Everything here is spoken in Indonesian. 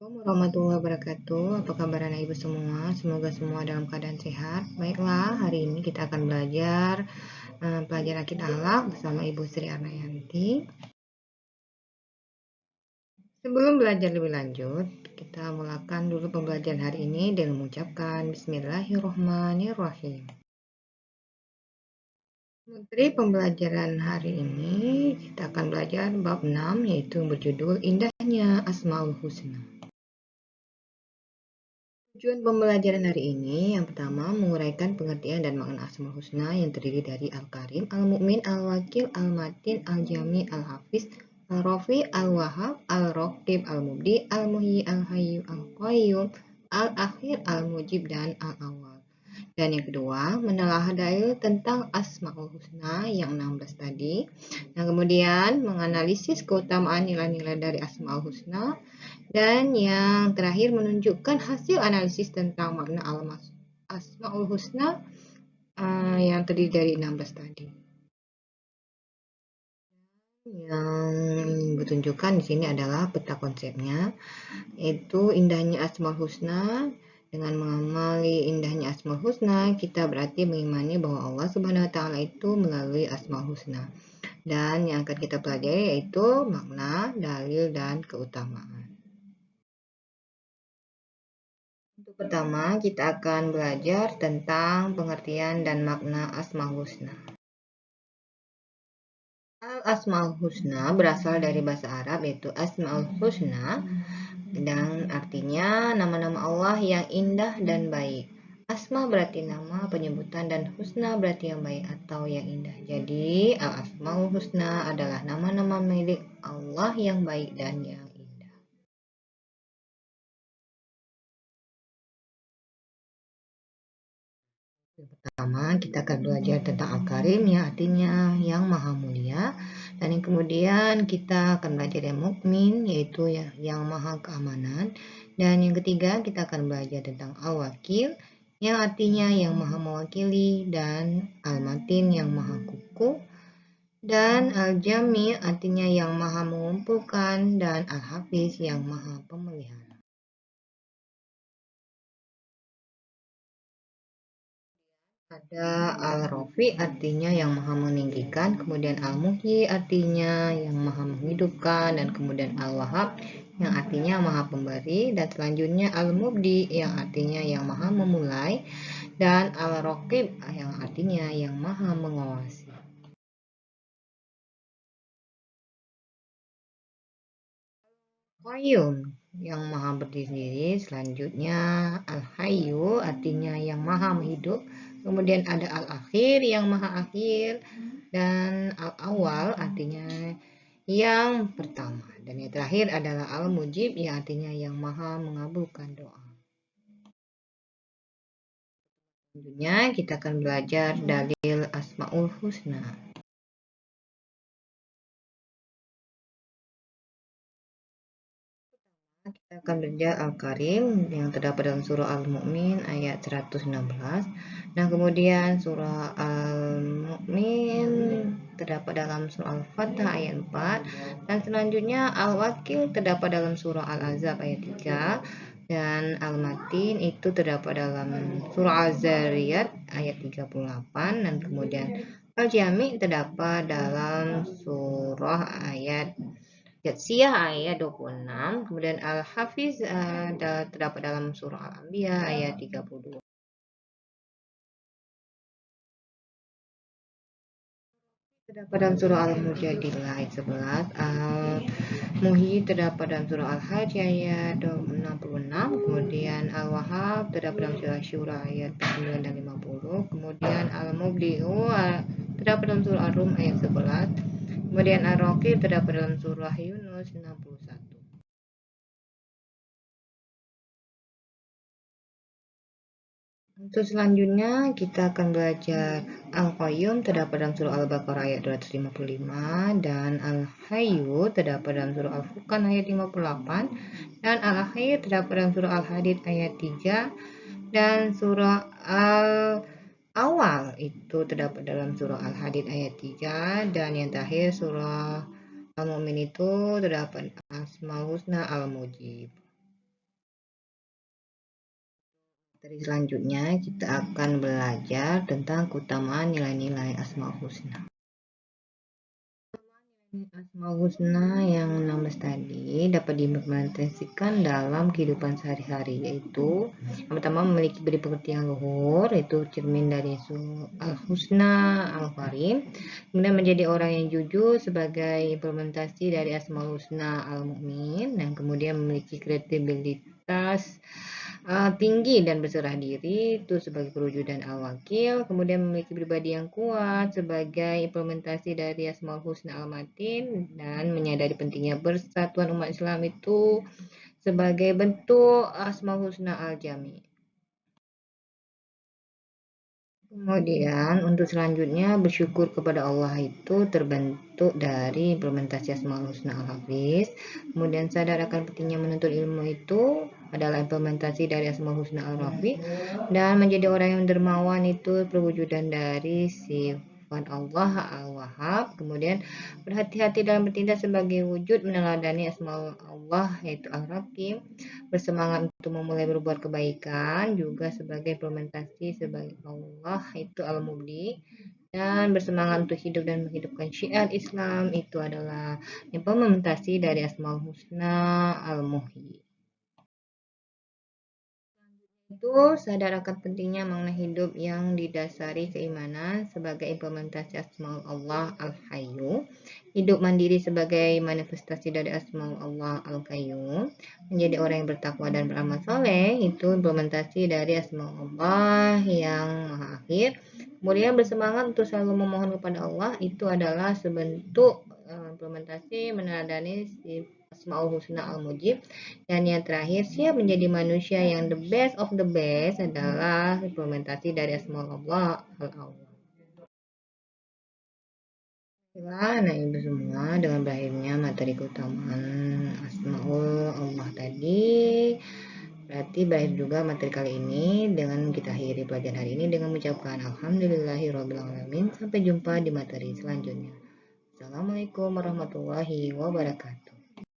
Assalamualaikum warahmatullahi wabarakatuh. Apa kabar anak ibu semua? Semoga semua dalam keadaan sehat. Baiklah, hari ini kita akan belajar pelajaran akidah akhlak bersama Ibu Sri Arnayanti. Sebelum belajar lebih lanjut, kita mulakan dulu pembelajaran hari ini dengan mengucapkan Bismillahirrahmanirrahim. Materi pembelajaran hari ini kita akan belajar bab 6 yaitu berjudul Indahnya Asmaul Husna. Tujuan pembelajaran hari ini yang pertama menguraikan pengertian dan makna Asmaul Husna yang terdiri dari Al-Karim, Al-Mu'min, Al-Wakil, Al-Matin, Al-Jami, Al-Hafiz, Al-Rafi, Al-Wahhab, Al-Raqib, Al-Mubdi, Al-Muhyi, Al-Hayyu, Al-Qayyum, Al-Akhir, Al-Mujib, dan Al-Awwal. Dan yang kedua, menelaah dalil tentang Asmaul Husna yang 16 tadi. Dan kemudian menganalisis keutamaan nilai-nilai dari Asmaul Husna. Dan yang terakhir menunjukkan hasil analisis tentang makna Asmaul Husna yang terdiri dari 16 tadi. Yang ditunjukkan di sini adalah peta konsepnya, yaitu indahnya Asmaul Husna. Dengan mengamali indahnya Asmaul Husna, kita berarti mengimani bahwa Allah Subhanahu wa taala itu melalui Asmaul Husna. Dan yang akan kita pelajari yaitu makna, dalil, dan keutamaan. Untuk pertama, kita akan belajar tentang pengertian dan makna Asmaul Husna. Al-Asmaul Husna berasal dari bahasa Arab yaitu Asmaul Husna dan artinya nama-nama Allah yang indah dan baik. Asma berarti nama, penyebutan, dan husna berarti yang baik atau yang indah. Jadi, Al-Asmaul Husna adalah nama-nama milik Allah yang baik dan yang indah. Yang pertama, kita akan belajar tentang Al-Karim yang artinya yang maha mulia. Dan yang kemudian kita akan belajar yang Mukmin yaitu yang maha keamanan. Dan yang ketiga, kita akan belajar tentang Al-Wakil yang artinya yang maha mewakili, dan Al-Matin yang maha kukuh, dan Al-Jami artinya yang maha mengumpulkan, dan Al-Hafiz yang maha pemelihara. Ada Al-Rafi artinya yang maha meninggikan, kemudian Al-Muhyi artinya yang maha menghidupkan, dan kemudian Al-Wahhab yang artinya maha pemberi, dan selanjutnya Al-Mubdi yang artinya yang maha memulai, dan Al-Raqib yang artinya yang maha mengawasi. Qayyum yang maha berdiri, selanjutnya Al-Hayyu artinya yang maha hidup, kemudian ada Al-Akhir yang maha akhir, dan Al-Awwal artinya yang pertama, dan yang terakhir adalah Al-Mujib yang artinya yang maha mengabulkan doa. Selanjutnya kita akan belajar dalil Asmaul Husna. Kita akan belajar Al-Karim yang terdapat dalam surah Al-Mu'min ayat 116. Nah, kemudian surah Al-Mu'min terdapat dalam surah Al-Fatah ayat 4. Dan selanjutnya Al-Wakil terdapat dalam surah Al-Ahzab ayat 3. Dan Al-Matin itu terdapat dalam surah Al-Zariyat ayat 38. Dan kemudian Al-Jami terdapat dalam surah ayat Jatsiyah ayat 26, kemudian Al-Hafiz terdapat dalam surah Al-Anbiya ayat 32. Terdapat dalam surah Al-Mujadilah ayat 11, Al-Muhyi terdapat dalam surah Al-Hajj ayat 66, kemudian Al-Wahhab terdapat dalam surah Syura ayat 49 dan 50, kemudian Al-Mubdi'u terdapat dalam surah Ar-Rum ayat 11, kemudian Ar-Raqib terdapat dalam surah Yunus 61. Untuk selanjutnya kita akan belajar Al-Qayyum terdapat dalam surah Al-Baqarah ayat 255, dan Al-Hayyu terdapat dalam surah Al-Furqan ayat 58, dan Al-Akhir terdapat dalam surah Al-Hadid ayat 3, dan surah Al-Awwal itu terdapat dalam surah Al-Hadid ayat 3, dan yang terakhir surah Al-Mu'min itu terdapat Asmaul Husna Al-Mujib. Materi selanjutnya kita akan belajar tentang keutamaan nilai-nilai Asmaul Husna. Asmaul Husna yang 16 tadi dapat diimplementasikan dalam kehidupan sehari-hari, yaitu yang pertama memiliki beri pengertian luhur, yaitu cermin dari Al-Husna Al-Karim, kemudian menjadi orang yang jujur sebagai implementasi dari Asmaul Husna Al-Mu'min, dan kemudian memiliki kredibilitas tinggi dan berserah diri itu sebagai perwujudan al-wakil, kemudian memiliki pribadi yang kuat sebagai implementasi dari Asmaul Husna al-Matin, dan menyadari pentingnya persatuan umat Islam itu sebagai bentuk Asmaul Husna al-Jami. Kemudian untuk selanjutnya bersyukur kepada Allah itu terbentuk dari implementasi Asmaul Husna al-Hafiz. Kemudian sadar akan pentingnya menuntut ilmu itu adalah implementasi dari Asmaul Husna al-Rafi, dan menjadi orang yang dermawan itu perwujudan dari sifat Allah al-Wahhab. Kemudian berhati-hati dalam bertindak sebagai wujud meneladani Asmaul Allah yaitu al-Rakim, bersemangat untuk memulai berbuat kebaikan juga sebagai implementasi sebagai Allah itu al-Mubdi, dan bersemangat untuk hidup dan menghidupkan syiar Islam itu adalah implementasi dari Asmaul Husna al-Muhyi. Itu sadar akan pentingnya makna hidup yang didasari keimanan sebagai implementasi Asmaul Allah Al-Hayyu, hidup mandiri sebagai manifestasi dari Asmaul Allah Al-Qayyum, menjadi orang yang bertakwa dan beramal soleh itu implementasi dari Asmaul Allah yang Maha Akhir. Kemudian bersemangat untuk selalu memohon kepada Allah itu adalah sebentuk implementasi meneladani Asmaul Husna Al-Mujib. Dan yang terakhir, siap menjadi manusia yang the best of the best adalah implementasi dari Asmaul Allah Al-Awwal. Nah, ibu semua, dengan berakhirnya materi keutamaan Asmaul Allah tadi, berarti berakhir juga materi kali ini dengan kita akhiri pelajaran hari ini dengan mengucapkan Alhamdulillahirrahmanirrahim. Sampai jumpa di materi selanjutnya. Assalamualaikum warahmatullahi wabarakatuh.